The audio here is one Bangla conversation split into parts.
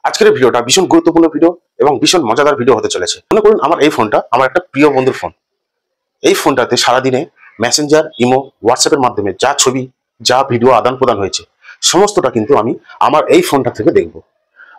আজকের ভিডিওটা ভীষণ গুরুত্বপূর্ণ ভিডিও এবং ভীষণ মজাদার ভিডিও হতে চলেছে। মনে করুন আমার এই ফোনটা আমার একটা প্রিয় বন্ধুর ফোন। এই ফোনটাতে সারাদিনে মেসেঞ্জার, ইমো, হোয়াটসঅ্যাপের মাধ্যমে যা ছবি, যা ভিডিও আদান প্রদান হয়েছে সমস্তটা কিন্তু আমি আমার এই ফোনটা থেকে দেখব।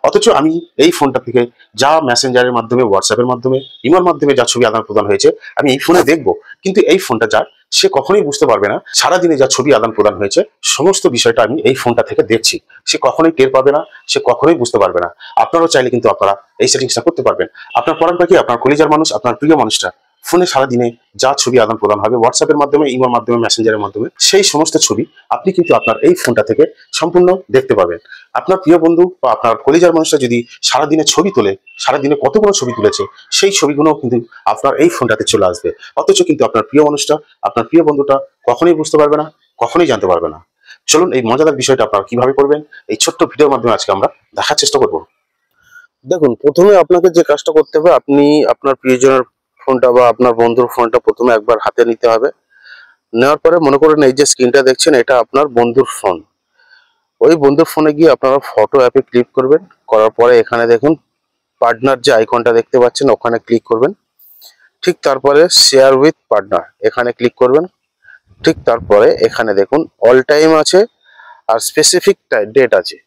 অথচ আমি এই ফোনটা থেকে যা মেসেঞ্জারের মাধ্যমে, হোয়াটসঅ্যাপের মাধ্যমে, ইমোর মাধ্যমে যা ছবি আদান প্রদান হয়েছে আমি এই ফোনে দেখবো, কিন্তু এই ফোনটা যার সে কখনোই বুঝতে পারবে না সারাদিনে যা ছবি আদান প্রদান হয়েছে সমস্ত বিষয়টা আমি এই ফোনটা থেকে দেখছি। সে কখনোই টের পাবে না, সে কখনোই বুঝতে পারবে না। আপনারাও চাইলে কিন্তু আপনারা এই সেটিংসটা করতে পারবেন। আপনার পরাণ পাখি, আপনার কলিজার মানুষ, আপনার প্রিয় মানুষটা ফোনে সারাদিনে যা ছবি আদান প্রদান হবে হোয়াটসঅ্যাপের মাধ্যমে, ইমোর মাধ্যমে, মেসেঞ্জারের মাধ্যমে, সেই সমস্ত ছবি আপনি কিন্তু আপনার এই ফোনটা থেকে সম্পূর্ণ দেখতে পাবেন। আপনার প্রিয় বন্ধু বা আপনার কলিজার মানুষটা যদি সারাদিনে ছবি তোলে, সারাদিনে কতগুলো ছবি তুলেছে সেই ছবিগুলো কিন্তু আপনার এই ফোনটাতে চলে আসবে। অথচ কিন্তু আপনার প্রিয় মানুষটা, আপনার প্রিয় বন্ধুটা কখনোই বুঝতে পারবে না, কখনোই জানতে পারবে না। চলুন এই মজাদার বিষয়টা আপনারা কিভাবে করবেন এই ছোট্ট ভিডিওর মাধ্যমে আজকে আমরা দেখার চেষ্টা করব। দেখুন, প্রথমে আপনাকে যে কাজটা করতে হবে, আপনি আপনার প্রিয়জনের ফোনটা বা আপনার বন্ধুর ফোনটা প্রথমে একবার হাতে নিতে হবে। নেওয়ার পরে মনে করেন এই যে স্ক্রিনটা দেখছেন, এটা আপনার বন্ধুর ফোন। ওই বন্ধুর ফোনে গিয়ে আপনারা ফটো অ্যাপে ক্লিক করবেন। করার পরে এখানে দেখুন পার্টনার যে আইকনটা দেখতে পাচ্ছেন ওখানে ক্লিক করবেন। ঠিক তারপরে শেয়ার উইথ পার্টনার এখানে ক্লিক করবেন। ঠিক তারপরে এখানে দেখুন অল টাইম আছে আর স্পেসিফিক ডেট আছে।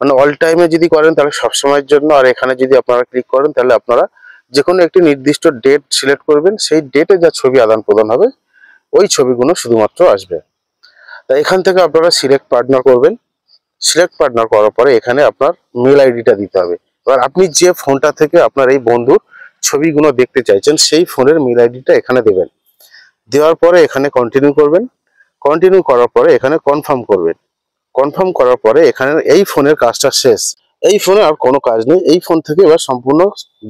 মানে অল টাইমে যদি করেন তাহলে সবসময়ের জন্য, আর এখানে যদি আপনারা ক্লিক করেন তাহলে আপনারা যে কোনো একটি নির্দিষ্ট ডেট সিলেক্ট করবেন, সেই ডেটে যা ছবি আদান প্রদান হবে ওই ছবিগুলো শুধুমাত্র আসবে। তা এখান থেকে আপনারা সিলেক্ট পার্টনার করবেন। সিলেক্ট পার্টনার করার পরে এখানে আপনার মেল আইডিটা দিতে হবে। এবার আপনি যে ফোনটা থেকে আপনার এই বন্ধুর ছবিগুলো দেখতে চাইছেন সেই ফোনের মেল আইডিটা এখানে দেবেন। দেওয়ার পরে এখানে কন্টিনিউ করবেন। কন্টিনিউ করার পরে এখানে কনফার্ম করবেন। কনফার্ম করার পরে এখানে এই ফোনের কাজটা শেষ। এই ফোনে আর কোনো কাজ নেই। এই ফোন থেকে এবার সম্পূর্ণ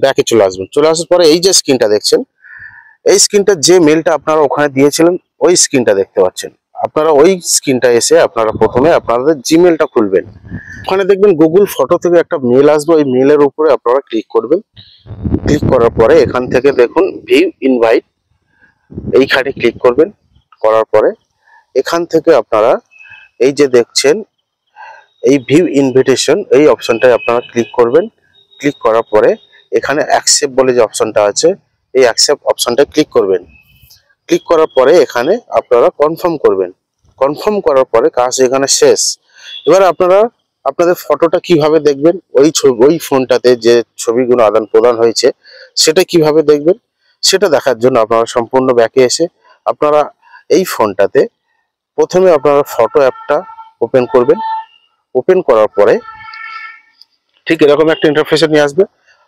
ব্যাকে চলে আসবেন। চলে আসার পরে এই যে স্ক্রিনটা দেখছেন, এই স্ক্রিনটা যে মেলটা আপনারা ওখানে দিয়েছিলেন ওই স্ক্রিনটা দেখতে পাচ্ছেন। আপনারা ওই স্ক্রিনটা এসে আপনারা প্রথমে আপনাদের জিমেলটা খুলবেন। ওখানে দেখবেন গুগল ফটো থেকে একটা মেল আসবে, ওই মেলের উপরে আপনারা ক্লিক করবেন। ক্লিক করার পরে এখান থেকে দেখুন ভিউ ইনভাইট, এইখানে ক্লিক করবেন। করার পরে এখান থেকে আপনারা এই যে দেখছেন এই ভিউ ইনভিটেশন, এই অপশনটায় আপনারা ক্লিক করবেন। ক্লিক করার পরে এখানে অ্যাকসেপ্ট বলে যে অপশনটা আছে, এই অ্যাকসেপ্ট অপশনটা ক্লিক করবেন। ক্লিক করার পরে এখানে আপনারা কনফার্ম করবেন। কনফার্ম করার পরে কাজ এখানে শেষ। এবার আপনারা আপনাদের ফটোটা কিভাবে দেখবেন, ওই ফোনটাতে যে ছবিগুলো আদান প্রদান হয়েছে সেটা কিভাবে দেখবেন, সেটা দেখার জন্য আপনারা সম্পূর্ণ ব্যাকে এসে আপনারা এই ফোনটাতে প্রথমে আপনারা ফটো অ্যাপটা ওপেন করবেন। ওপেন করার পরে ঠিক এরকম একটা ইন্টারফেসে নিয়ে আসবে।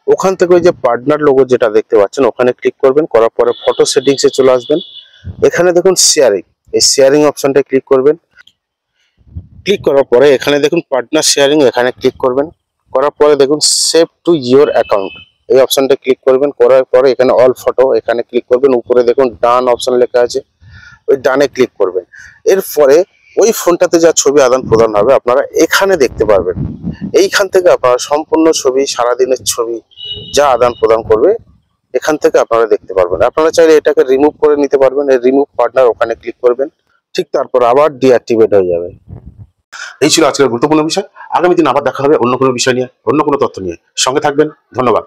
ওখান থেকে ওই যে পার্টনার লোগো যেটা দেখতে পাচ্ছেন ওখানে ক্লিক করবেন। করার পরে ফটো সেটিংসে চলে আসবেন। এখানে দেখুন শেয়ারিং, এই শেয়ারিং অপশনটা ক্লিক করবেন। ক্লিক করার পরে এখানে দেখুন পার্টনার শেয়ারিং, এখানে ক্লিক করবেন। করার পরে দেখুন সেভ টু ইয়োর অ্যাকাউন্ট, এই অপশনটা ক্লিক করবেন। করার পরে এখানে অল ফটো এখানে ক্লিক করবেন। উপরে দেখুন ডান অপশন লেখা আছে, ওই ডানে ক্লিক করবেন। এরপরে ওই ফোনটাতে যা ছবি আদান প্রদান হবে আপনারা এখানে দেখতে পারবেন। এইখান থেকে আপনারা সম্পূর্ণ ছবি, সারাদিনের ছবি যা আদান প্রদান করবে এখান থেকে আপনারা দেখতে পারবেন। আপনারা চাইলে এটাকে রিমুভ করে নিতে পারবেন। এই রিমুভ পার্টনার ওখানে ক্লিক করবেন। ঠিক তারপর আবার ডিঅ্যাক্টিভেট হয়ে যাবে। এই ছিল আজকের গুরুত্বপূর্ণ বিষয়। আগামী দিন আবার দেখা হবে অন্য কোনো বিষয় নিয়ে, অন্য কোনো তথ্য নিয়ে। সঙ্গে থাকবেন। ধন্যবাদ।